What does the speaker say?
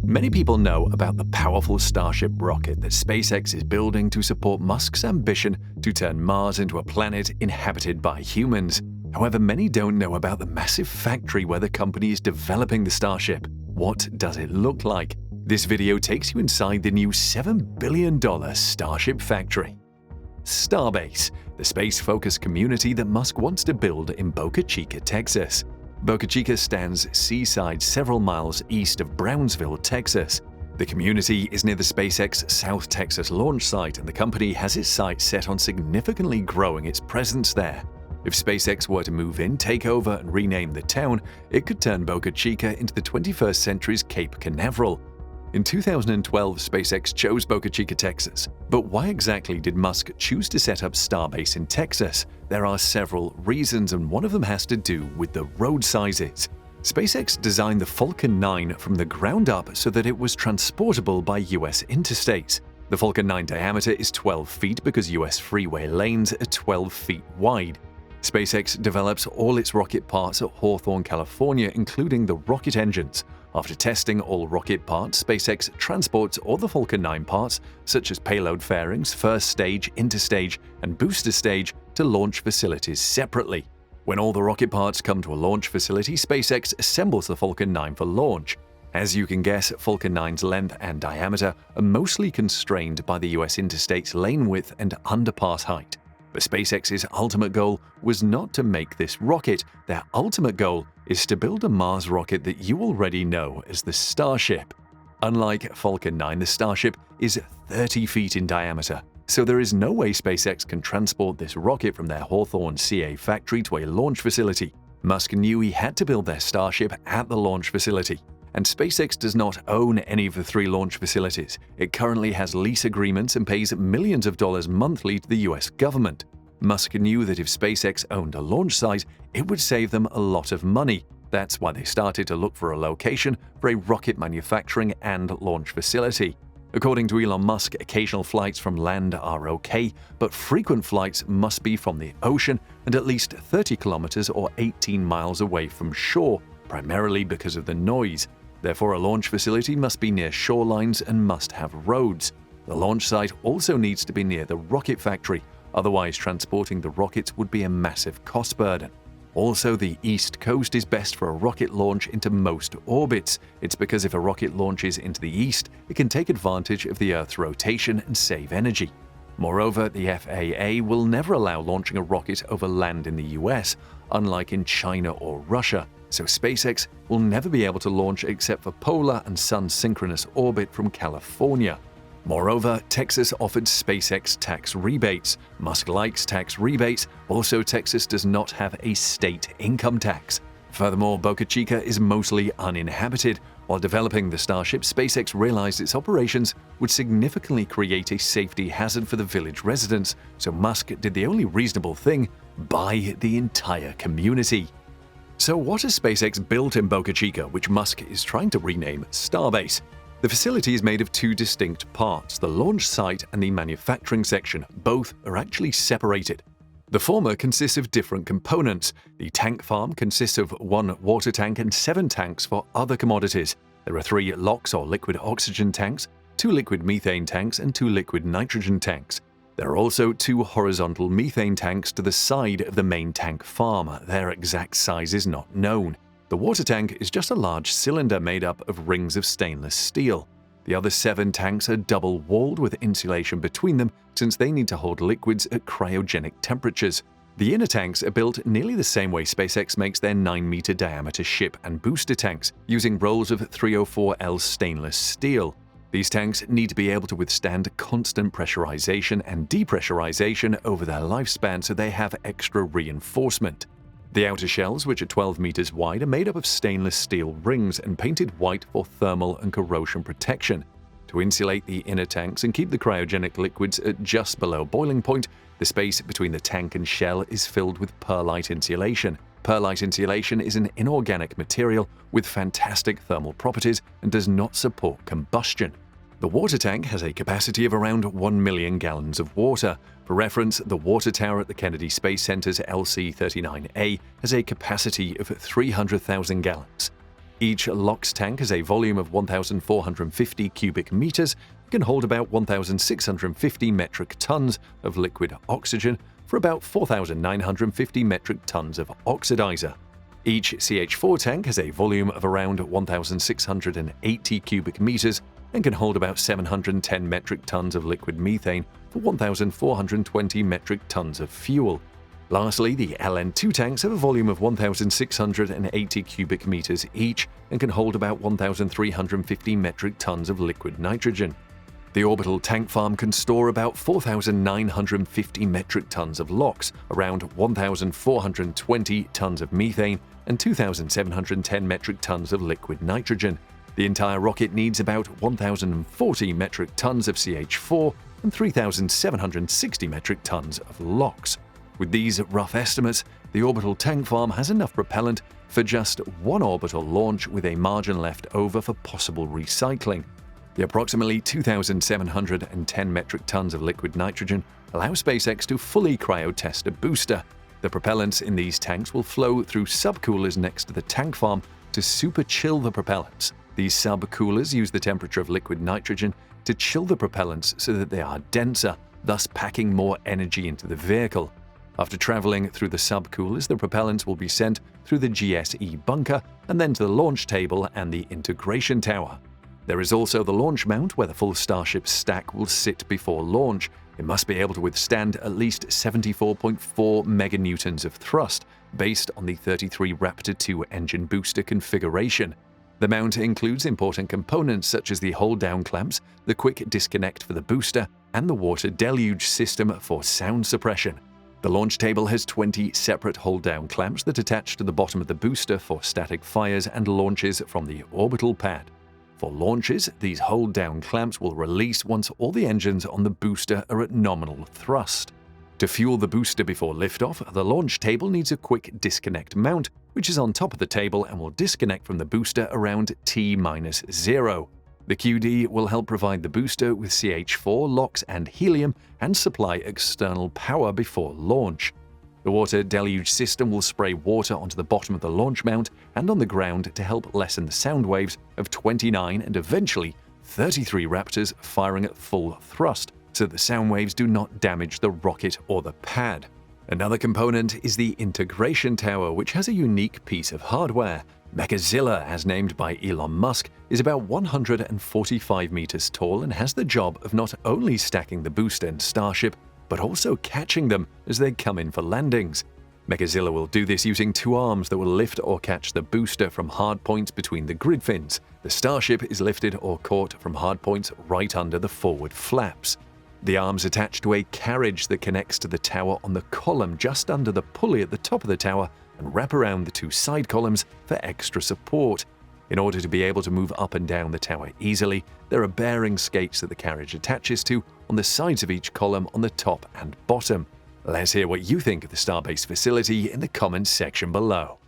Many people know about the powerful Starship rocket that SpaceX is building to support Musk's ambition to turn Mars into a planet inhabited by humans. However, many don't know about the massive factory where the company is developing the Starship. What does it look like? This video takes you inside the new $7 billion Starship factory. Starbase, the space-focused community that Musk wants to build in Boca Chica, Texas. Boca Chica stands seaside several miles east of Brownsville, Texas. The community is near the SpaceX South Texas launch site, and the company has its sights set on significantly growing its presence there. If SpaceX were to move in, take over, and rename the town, it could turn Boca Chica into the 21st century's Cape Canaveral. In 2012, SpaceX chose Boca Chica, Texas. But why exactly did Musk choose to set up Starbase in Texas? There are several reasons, and one of them has to do with the road sizes. SpaceX designed the Falcon 9 from the ground up so that it was transportable by US interstates. The Falcon 9 diameter is 12 feet because US freeway lanes are 12 feet wide. SpaceX develops all its rocket parts at Hawthorne, California, including the rocket engines. After testing all rocket parts, SpaceX transports all the Falcon 9 parts, such as payload fairings, first stage, interstage, and booster stage, to launch facilities separately. When all the rocket parts come to a launch facility, SpaceX assembles the Falcon 9 for launch. As you can guess, Falcon 9's length and diameter are mostly constrained by the US interstate's lane width and underpass height. But SpaceX's ultimate goal was not to make this rocket. Their ultimate goal is to build a Mars rocket that you already know as the Starship. Unlike Falcon 9, the Starship is 30 feet in diameter, so there is no way SpaceX can transport this rocket from their Hawthorne, CA factory to a launch facility. Musk knew he had to build their Starship at the launch facility. And SpaceX does not own any of the 3 launch facilities. It currently has lease agreements and pays millions of dollars monthly to the US government. Musk knew that if SpaceX owned a launch site, it would save them a lot of money. That's why they started to look for a location for a rocket manufacturing and launch facility. According to Elon Musk, occasional flights from land are okay, but frequent flights must be from the ocean and at least 30 kilometers or 18 miles away from shore, primarily because of the noise. Therefore, a launch facility must be near shorelines and must have roads. The launch site also needs to be near the rocket factory, otherwise transporting the rockets would be a massive cost burden. Also, the East Coast is best for a rocket launch into most orbits. It's because if a rocket launches into the east, it can take advantage of the Earth's rotation and save energy. Moreover, the FAA will never allow launching a rocket over land in the US, unlike in China or Russia. So SpaceX will never be able to launch except for polar and sun-synchronous orbit from California. Moreover, Texas offered SpaceX tax rebates. Musk likes tax rebates. Also, Texas does not have a state income tax. Furthermore, Boca Chica is mostly uninhabited. While developing the Starship, SpaceX realized its operations would significantly create a safety hazard for the village residents, so Musk did the only reasonable thing: buy the entire community. So what has SpaceX built in Boca Chica, which Musk is trying to rename Starbase? The facility is made of 2 distinct parts, the launch site and the manufacturing section. Both are actually separated. The former consists of different components. The tank farm consists of 1 water tank and 7 tanks for other commodities. There are 3 LOX or liquid oxygen tanks, 2 liquid methane tanks, and 2 liquid nitrogen tanks. There are also 2 horizontal methane tanks to the side of the main tank farm. Their exact size is not known. The water tank is just a large cylinder made up of rings of stainless steel. The other 7 tanks are double-walled with insulation between them, since they need to hold liquids at cryogenic temperatures. The inner tanks are built nearly the same way SpaceX makes their 9-meter diameter ship and booster tanks, using rolls of 304L stainless steel. These tanks need to be able to withstand constant pressurization and depressurization over their lifespan, so they have extra reinforcement. The outer shells, which are 12 meters wide, are made up of stainless steel rings and painted white for thermal and corrosion protection. To insulate the inner tanks and keep the cryogenic liquids at just below boiling point, the space between the tank and shell is filled with perlite insulation. Perlite insulation is an inorganic material with fantastic thermal properties and does not support combustion. The water tank has a capacity of around 1 million gallons of water. For reference, the water tower at the Kennedy Space Center's LC-39A has a capacity of 300,000 gallons. Each LOX tank has a volume of 1,450 cubic meters and can hold about 1,650 metric tons of liquid oxygen for about 4,950 metric tons of oxidizer. Each CH4 tank has a volume of around 1,680 cubic meters and can hold about 710 metric tons of liquid methane for 1,420 metric tons of fuel. Lastly, the LN2 tanks have a volume of 1,680 cubic meters each and can hold about 1,350 metric tons of liquid nitrogen. The orbital tank farm can store about 4,950 metric tons of LOX, around 1,420 tons of methane, and 2,710 metric tons of liquid nitrogen. The entire rocket needs about 1,040 metric tons of CH4 and 3,760 metric tons of LOX. With these rough estimates, the orbital tank farm has enough propellant for just one orbital launch with a margin left over for possible recycling. The approximately 2,710 metric tons of liquid nitrogen allow SpaceX to fully cryo-test a booster. The propellants in these tanks will flow through subcoolers next to the tank farm to super chill the propellants. These subcoolers use the temperature of liquid nitrogen to chill the propellants so that they are denser, thus packing more energy into the vehicle. After traveling through the subcoolers, the propellants will be sent through the GSE bunker and then to the launch table and the integration tower. There is also the launch mount where the full Starship stack will sit before launch. It must be able to withstand at least 74.4 meganewtons of thrust, based on the 33 Raptor 2 engine booster configuration. The mount includes important components such as the hold-down clamps, the quick disconnect for the booster, and the water deluge system for sound suppression. The launch table has 20 separate hold-down clamps that attach to the bottom of the booster for static fires and launches from the orbital pad. For launches, these hold-down clamps will release once all the engines on the booster are at nominal thrust. To fuel the booster before liftoff, the launch table needs a quick disconnect mount, which is on top of the table and will disconnect from the booster around T-0. The QD will help provide the booster with CH4, LOX, and helium and supply external power before launch. The water deluge system will spray water onto the bottom of the launch mount and on the ground to help lessen the sound waves of 29 and eventually 33 Raptors firing at full thrust, so the sound waves do not damage the rocket or the pad. Another component is the integration tower, which has a unique piece of hardware. Mechazilla, as named by Elon Musk, is about 145 meters tall and has the job of not only stacking the booster and Starship, but also catching them as they come in for landings. Mechazilla will do this using two arms that will lift or catch the booster from hard points between the grid fins. The Starship is lifted or caught from hard points right under the forward flaps. The arms attach to a carriage that connects to the tower on the column just under the pulley at the top of the tower and wrap around the two side columns for extra support. In order to be able to move up and down the tower easily, there are bearing skates that the carriage attaches to on the sides of each column on the top and bottom. Let's hear what you think of the Starbase facility in the comments section below.